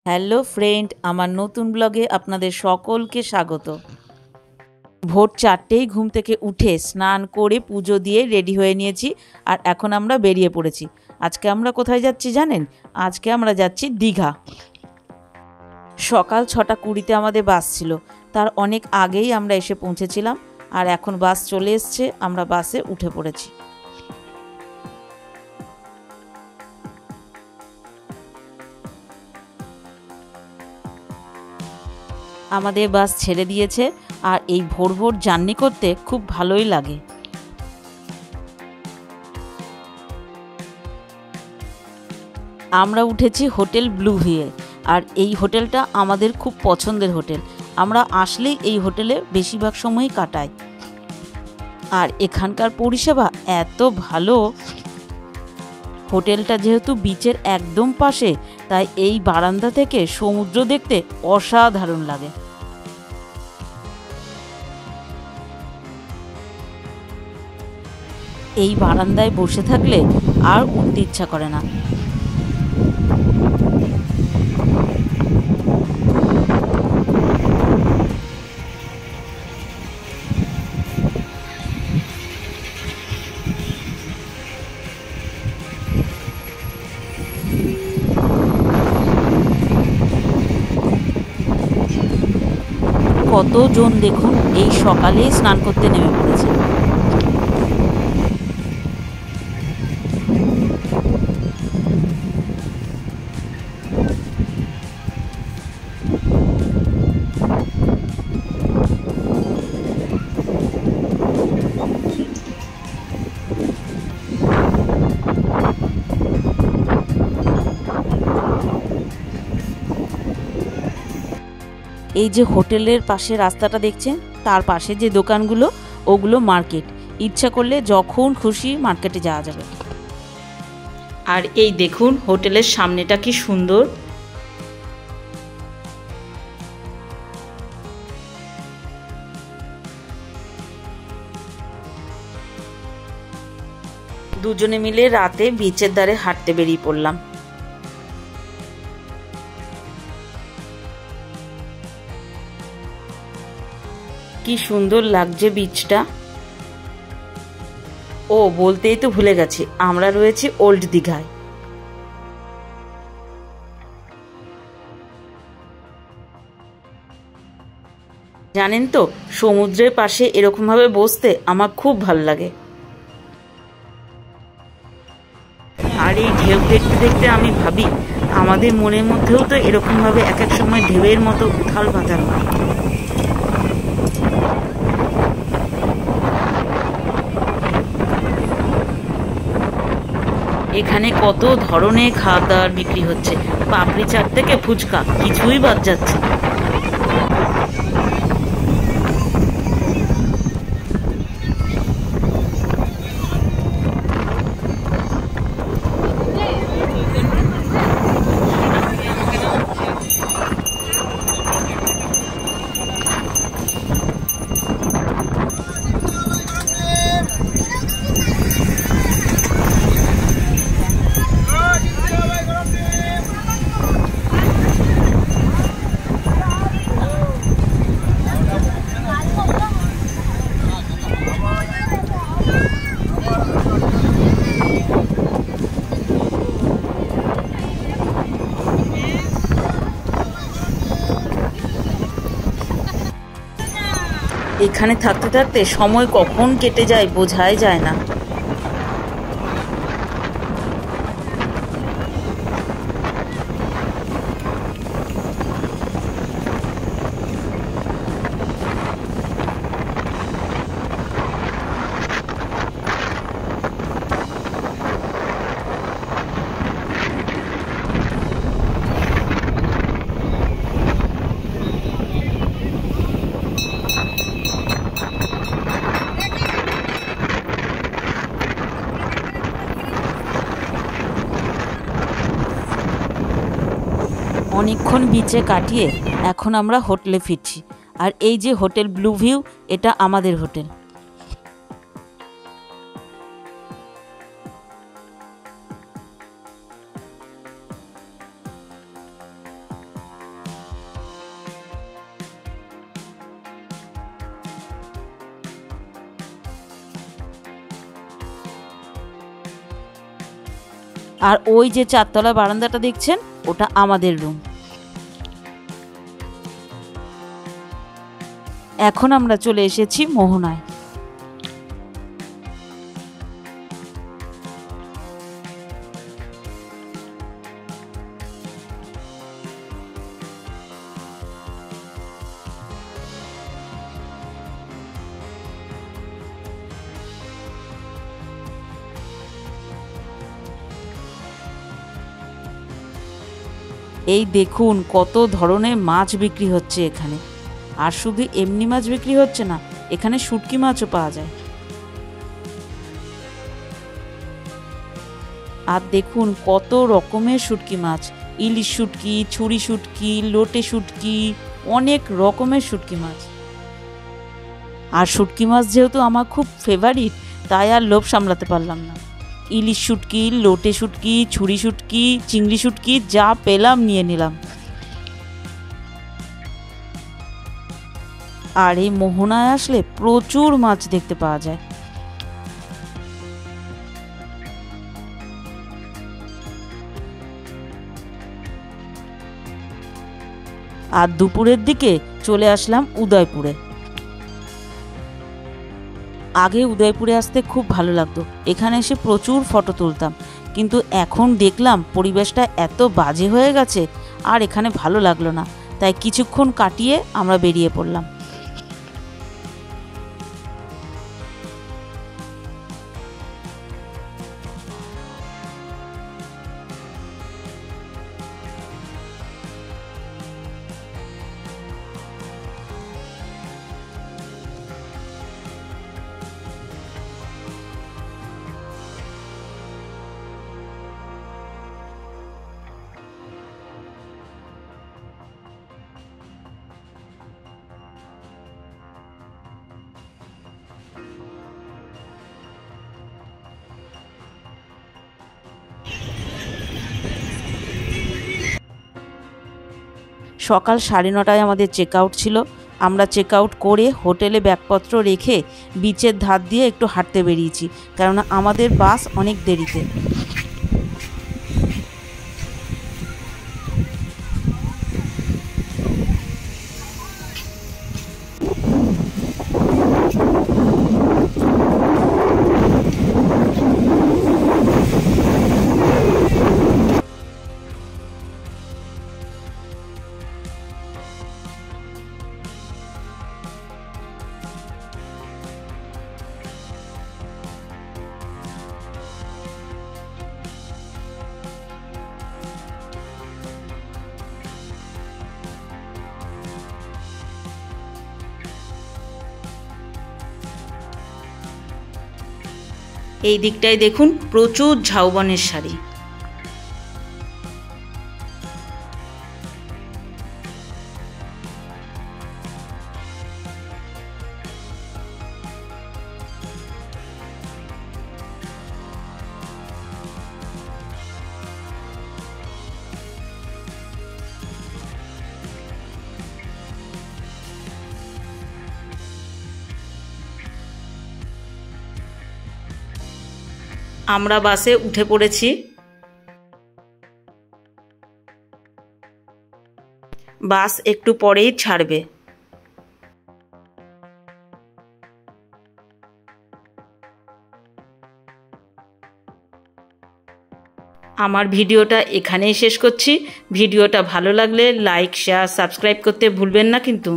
Hello friend, আমার নতুন ব্লগে আপনাদের সকলকে স্বাগত। ভোর 4টেই ঘুম থেকে উঠে স্নান করে পুজো দিয়ে রেডি হয়ে নিয়েছি, আর এখন আমরা বেরিয়ে পড়েছি। আজকে আমরা কোথায় যাচ্ছি জানেন? আজকে আমরা যাচ্ছি দীঘা। সকাল 6:20 আমাদের বাস ছিল, তার অনেক আগেই আমরা এসে পৌঁছেছিলাম, আর এখন বাস চলে এসছে, আমরা বাসে উঠে পড়েছি। আমাদের বাস ছেড়ে দিয়েছে, আর এই ভোর ভোর জার্নি করতে খুব ভালোই লাগে। আমরা উঠেছি হোটেল ব্লু ভিউয়ে, আর এই হোটেলটা আমাদের খুব পছন্দের হোটেল। আমরা আসলেই এই হোটেলে বেশিরভাগ সময়ই কাটাই, আর এখানকার পরিষেবা এত ভালো। হোটেলটা যেহেতু বিচের একদম পাশে, তাই এই বারান্দা থেকে সমুদ্র দেখতে অসাধারণ লাগে। এই বারান্দায় বসে থাকলে আর উঠতে ইচ্ছা করে না। কতজন দেখুন এই সকালেই স্নান করতে নেমে পড়েছে। এই যে হোটেলের পাশে রাস্তাটা দেখছেন, তার পাশে যে দোকানগুলো, ওগুলো মার্কেট। ইচ্ছা করলে যখন খুশি মার্কেটে যাওয়া যাবে। আর এই দেখুন হোটেলের সামনেটা কি সুন্দর। দুজনে মিলে রাতে বিচের ধারে হাঁটতে বেরিয়ে পড়লাম। কি সুন্দর লাগছে বিচটা। ও, বলতেই তো ভুলে গেছি, আমরা রয়েছি ওল্ড দীঘায়। জানেন তো, সমুদ্রের পাশে এরকমভাবে বসতে আমার খুব ভালো লাগে। আর এই ঢেউ দেখতে দেখতে আমি ভাবি, আমাদের মনের মধ্যেও তো এরকমভাবে এক এক সময় ঢেউয়ের মতো উথাল পাথাল হয়। এখানে কত ধরনের খাওয়া দাওয়ার বিক্রি হচ্ছে, পাপড়ি চাট থেকে ফুচকা, কিছুই বাদ যাচ্ছে না। এখানে থাকতে থাকতে সময় কখন কেটে যায় বোঝাই যায় না। অনেকক্ষণ বিচে কাটিয়ে এখন আমরা হোটেলে ফিরছি। আর এই যে হোটেল ব্লু ভিউ, এটা আমাদের হোটেল। আর ওই যে 4তলা বারান্দাটা দেখছেন, ওটা আমাদের রুম। এখন আমরা চলে এসেছি মোহনায়। এই দেখুন কত ধরনের মাছ বিক্রি হচ্ছে এখানে। আর শুধু এমনি মাছ বিক্রি হচ্ছে না, এখানে শুটকি মাছও পাওয়া যায়। আর দেখুন কত রকমের শুটকি মাছ, ইলিশ শুটকি, ছুরি শুটকি, লোটে শুটকি, অনেক রকমের শুটকি মাছ। আর শুটকি মাছ যেহেতু আমার খুব ফেভারিট, তাই আর লোভ সামলাতে পারলাম না। ইলিশ শুটকি, লোটে শুটকি, ছুরি শুটকি, চিংড়ি শুটকি যা পেলাম নিয়ে নিলাম। আর এই মোহনায় আসলে প্রচুর মাছ দেখতে পাওয়া যায়। আর দুপুরের দিকে চলে আসলাম উদয়পুরে। আগে উদয়পুরে আসতে খুব ভালো লাগতো, এখানে এসে প্রচুর ফটো তুলতাম, কিন্তু এখন দেখলাম পরিবেশটা এত বাজে হয়ে গেছে, আর এখানে ভালো লাগলো না। তাই কিছুক্ষণ কাটিয়ে আমরা বেরিয়ে পড়লাম। সকাল 9:30টায় আমাদের চেক আউট ছিল। আমরা চেক আউট করে হোটেলে ব্যাগপত্র রেখে বিচের ধার দিয়ে একটু হাঁটতে বেরিয়েছি, কেননা আমাদের বাস অনেক দেরিতে। এই দিকটায় দেখুন প্রচুর ঝাউবনের শাড়ি। আমরা বাসে উঠে পড়েছি। বাস একটু পরেই ছাড়বে। আমার ভিডিওটা এখানেই শেষ করছি। ভিডিওটা ভালো লাগলে লাইক, শেয়ার, সাবস্ক্রাইব করতে ভুলবেন না কিন্তু।